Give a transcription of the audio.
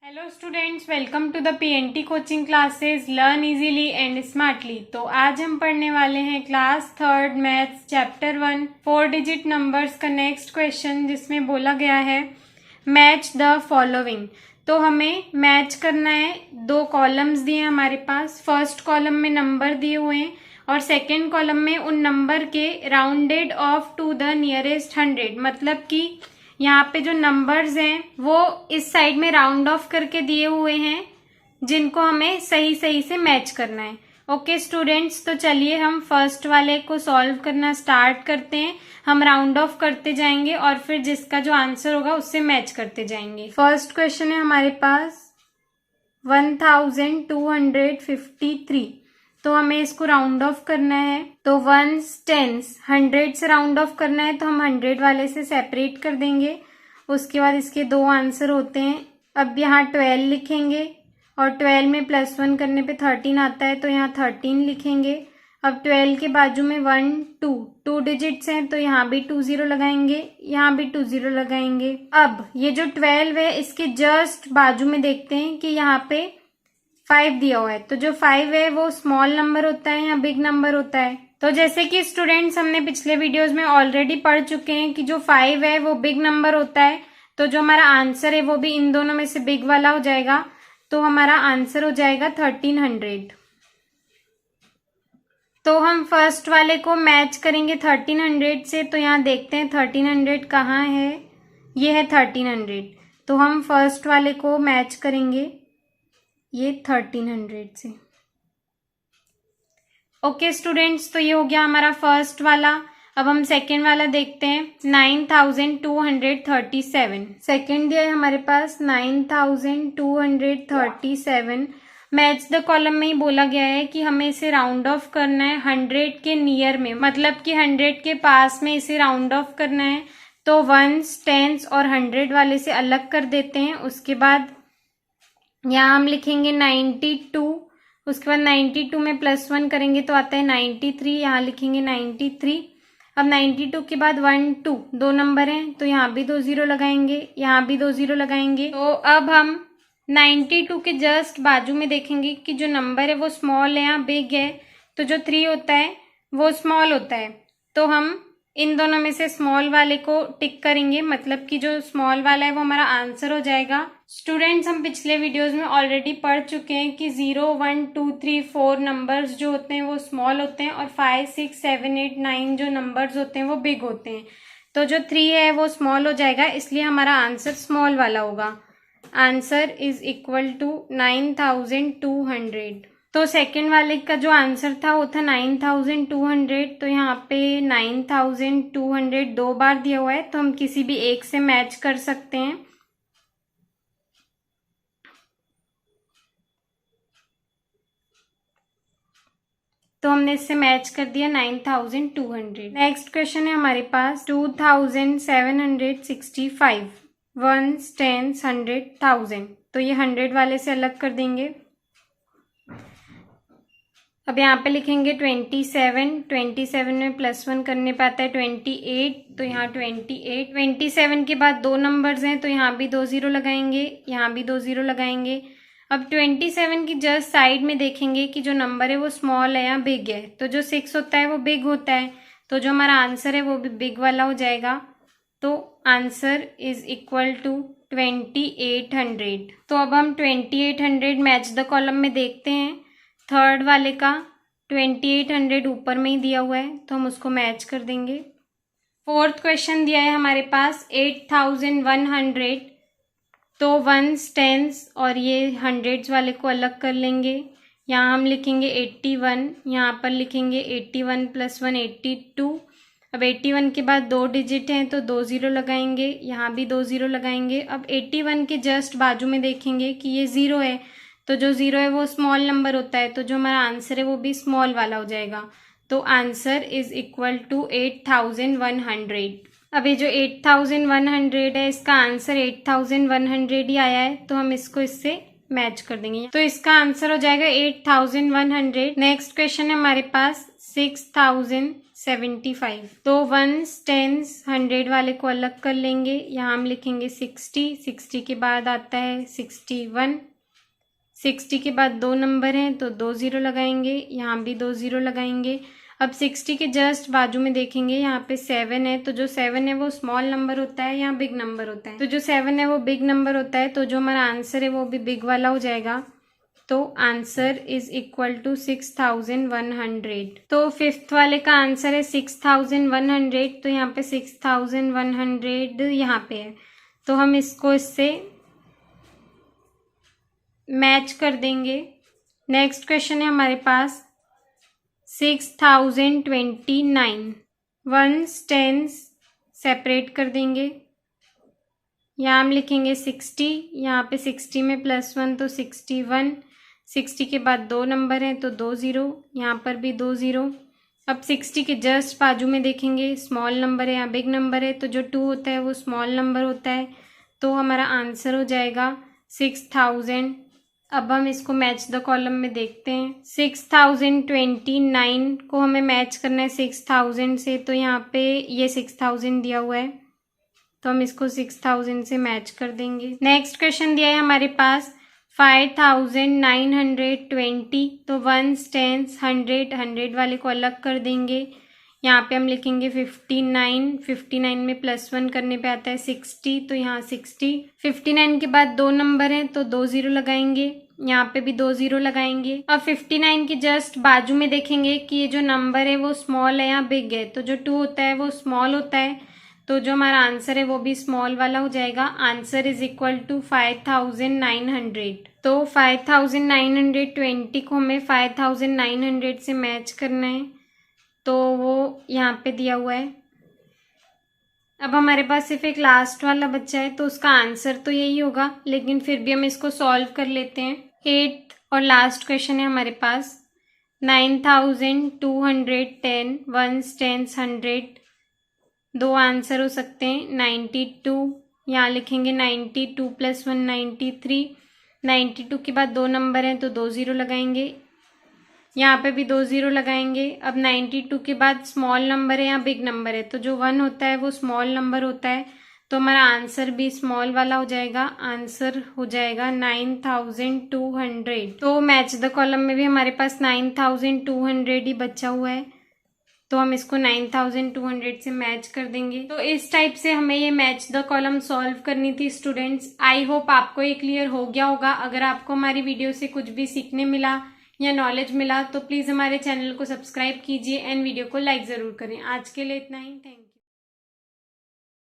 Hello students, welcome to the PNT coaching classes learn easily and smartly. तो आज हम पढ़ने वाले हैं class third maths chapter 1 4 digit numbers का नेक्स्ट क्वेश्चन, जिसमें बोला गया है मैच द फॉलोइंग। तो हमें मैच करना है। दो कॉलम्स दिए हैं हमारे पास। फर्स्ट कॉलम में नंबर दिए हुए हैं और सेकेंड कॉलम में उन नंबर के rounded off to the nearest 100, मतलब कि यहाँ पे जो नंबर्स हैं वो इस साइड में राउंड ऑफ करके दिए हुए हैं, जिनको हमें सही सही से मैच करना है। ओके स्टूडेंट्स, तो चलिए हम फर्स्ट वाले को सॉल्व करना स्टार्ट करते हैं। हम राउंड ऑफ करते जाएंगे और फिर जिसका जो आंसर होगा उससे मैच करते जाएंगे। फर्स्ट क्वेश्चन है हमारे पास 1253। तो हमें इसको राउंड ऑफ करना है। तो वंस टेंस 100 से राउंड ऑफ करना है, तो हम 100 वाले से सेपरेट कर देंगे। उसके बाद इसके दो आंसर होते हैं। अब यहाँ 12 लिखेंगे और 12 में +1 करने पे 13 आता है, तो यहाँ 13 लिखेंगे। अब 12 के बाजू में 1 2 डिजिट्स हैं, तो यहाँ भी 2 0 लगाएंगे, यहाँ भी 2 0 लगाएंगे। अब ये जो 12 है इसके जस्ट बाजू में देखते हैं कि यहाँ पे 5 दिया हुआ है। तो जो 5 है वो स्मॉल नंबर होता है या बिग नंबर होता है? तो जैसे कि स्टूडेंट्स हमने पिछले वीडियोस में ऑलरेडी पढ़ चुके हैं कि जो 5 है वो बिग नंबर होता है। तो जो हमारा आंसर है वो भी इन दोनों में से बिग वाला हो जाएगा। तो हमारा आंसर हो जाएगा 1300। तो हम फर्स्ट वाले को मैच करेंगे 1300 से। तो यहाँ देखते हैं 1300 कहाँ है। ये है 1300। तो हम फर्स्ट वाले को मैच करेंगे ये 1300 से। ओके स्टूडेंट्स, तो ये हो गया हमारा फर्स्ट वाला। अब हम सेकेंड वाला देखते हैं 9237। सेकेंड दिया है हमारे पास 9237। मैच द कॉलम में ही बोला गया है कि हमें इसे राउंड ऑफ करना है 100 के नियर में, मतलब कि 100 के पास में इसे राउंड ऑफ करना है। तो वंस टेंस और 100 वाले से अलग कर देते हैं। उसके बाद यहाँ हम लिखेंगे 92। उसके बाद 92 में +1 करेंगे तो आता है 93। यहाँ लिखेंगे 93। अब 92 के बाद 1 2 दो नंबर हैं, तो यहाँ भी 2 0 लगाएंगे, यहाँ भी 2 0 लगाएंगे। तो अब हम 92 के जस्ट बाजू में देखेंगे कि जो नंबर है वो स्मॉल है या बिग है। तो जो 3 होता है वो स्मॉल होता है। तो हम इन दोनों में से स्मॉल वाले को टिक करेंगे, मतलब कि जो स्मॉल वाला है वो हमारा आंसर हो जाएगा। स्टूडेंट्स, हम पिछले वीडियोस में ऑलरेडी पढ़ चुके हैं कि 0 1 2 3 4 नंबर्स जो होते हैं वो स्मॉल होते हैं और 5 6 7 8 9 जो नंबर्स होते हैं वो बिग होते हैं। तो जो 3 है वो स्मॉल हो जाएगा, इसलिए हमारा आंसर स्मॉल वाला होगा। Answer is equal to 9200। तो सेकेंड वाले का जो आंसर था वो था 9200। तो यहाँ पे 9200 दो बार दिया हुआ है, तो हम किसी भी एक से मैच कर सकते हैं। तो हमने इससे मैच कर दिया 9200। नेक्स्ट क्वेश्चन है हमारे पास 2765। Ones tens 100 1000। तो ये 100 वाले से अलग कर देंगे। अब यहाँ पे लिखेंगे 27 में +1 करने पे आता है 28। तो यहाँ 27 के बाद दो नंबर्स हैं, तो यहाँ भी 2 0 लगाएंगे, यहाँ भी 2 0 लगाएंगे। अब 27 की जस्ट साइड में देखेंगे कि जो नंबर है वो स्मॉल है या बिग है। तो जो 6 होता है वो बिग होता है, तो जो हमारा आंसर है वो भी बिग वाला हो जाएगा। तो आंसर इज इक्वल टू 2800। तो अब हम 2800 मैच द कॉलम में देखते हैं। थर्ड वाले का 2800 ऊपर में ही दिया हुआ है, तो हम उसको मैच कर देंगे। फोर्थ क्वेश्चन दिया है हमारे पास 8100। तो वंस टेंस और ये हंड्रेड्स वाले को अलग कर लेंगे। यहाँ हम लिखेंगे 81, यहाँ पर लिखेंगे 81 + 1 82। अब 81 के बाद 2 डिजिट हैं, तो 2 0 लगाएंगे, यहाँ भी 2 0 लगाएंगे। अब 81 के जस्ट बाजू में देखेंगे कि ये 0 है। तो जो 0 है वो स्मॉल नंबर होता है, तो जो हमारा आंसर है वो भी स्मॉल वाला हो जाएगा। तो आंसर इज इक्वल टू 8100। अब ये जो 8100 है इसका आंसर 8100 ही आया है, तो हम इसको इससे मैच कर देंगे। तो इसका आंसर हो जाएगा 8100। नेक्स्ट क्वेश्चन है हमारे पास 6000 75। तो 1s 10s 100 वाले को अलग कर लेंगे। यहाँ हम लिखेंगे 60 के बाद आता है 61। 60 के बाद 2 नंबर हैं तो 2 0 लगाएंगे, यहाँ भी 2 0 लगाएंगे। अब 60 के जस्ट बाजू में देखेंगे, यहाँ पे 7 है, तो जो 7 है वो स्मॉल नंबर होता है या बिग नंबर होता है? तो जो 7 है वो बिग नंबर होता है, तो जो हमारा आंसर है वो भी बिग वाला हो जाएगा। तो आंसर इज इक्वल टू 6100। तो फिफ्थ वाले का आंसर है 6100। तो यहाँ पे 6100 यहाँ पे है, तो हम इसको इससे मैच कर देंगे। नेक्स्ट क्वेश्चन है हमारे पास 6029। 1s 10s सेपरेट कर देंगे। यहाँ हम लिखेंगे 60, यहाँ पे 60 में +1 तो 61। 60 के बाद 2 नंबर हैं तो 2 0, यहाँ पर भी 2 0। अब 60 के जस्ट बाजू में देखेंगे, स्मॉल नंबर है या बिग नंबर है, तो जो 2 होता है वो स्मॉल नंबर होता है, तो हमारा आंसर हो जाएगा 6000। अब हम इसको मैच द कॉलम में देखते हैं। 6029 को हमें मैच करना है 6000 से, तो यहाँ पे ये 6000 दिया हुआ है, तो हम इसको 6000 से मैच कर देंगे। नेक्स्ट क्वेश्चन दिया है हमारे पास 5920। तो 1s 10s 100 वाले को अलग कर देंगे। यहाँ पे हम लिखेंगे 59 में +1 करने पे आता है 60, तो यहाँ 60। 59 के बाद 2 नंबर हैं तो 2 0 लगाएंगे, यहाँ पे भी 2 0 लगाएंगे। अब 59 के जस्ट बाजू में देखेंगे कि ये जो नंबर है वो स्मॉल है या बिग है, तो जो 2 होता है वो स्मॉल होता है, तो जो हमारा आंसर है वो भी स्मॉल वाला हो जाएगा। Answer is equal to 5900। तो 5920 को हमें 5900 से मैच करना है, तो वो यहाँ पे दिया हुआ है। अब हमारे पास सिर्फ एक लास्ट वाला बच्चा है, तो उसका आंसर तो यही होगा, लेकिन फिर भी हम इसको सॉल्व कर लेते हैं। 8th और लास्ट क्वेश्चन है हमारे पास 9210। 1s 10s 100, 2 आंसर हो सकते हैं। 92, यहाँ लिखेंगे 92 + 1 93। 92 के बाद 2 नंबर हैं तो 2 0 लगाएंगे, यहाँ पे भी 2 0 लगाएंगे। अब 92 के बाद स्मॉल नंबर है या बिग नंबर है, तो जो 1 होता है वो स्मॉल नंबर होता है, तो हमारा आंसर भी स्मॉल वाला हो जाएगा। आंसर हो जाएगा 9200। तो मैच द कॉलम में भी हमारे पास 9200 ही बचा हुआ है, तो हम इसको 9200 से मैच कर देंगे। तो इस टाइप से हमें ये मैच द कॉलम सॉल्व करनी थी स्टूडेंट्स। आई होप आपको ये क्लियर हो गया होगा। अगर आपको हमारी वीडियो से कुछ भी सीखने मिला या नॉलेज मिला तो प्लीज़ हमारे चैनल को सब्सक्राइब कीजिए एंड वीडियो को लाइक ज़रूर करें। आज के लिए इतना ही, थैंक यू।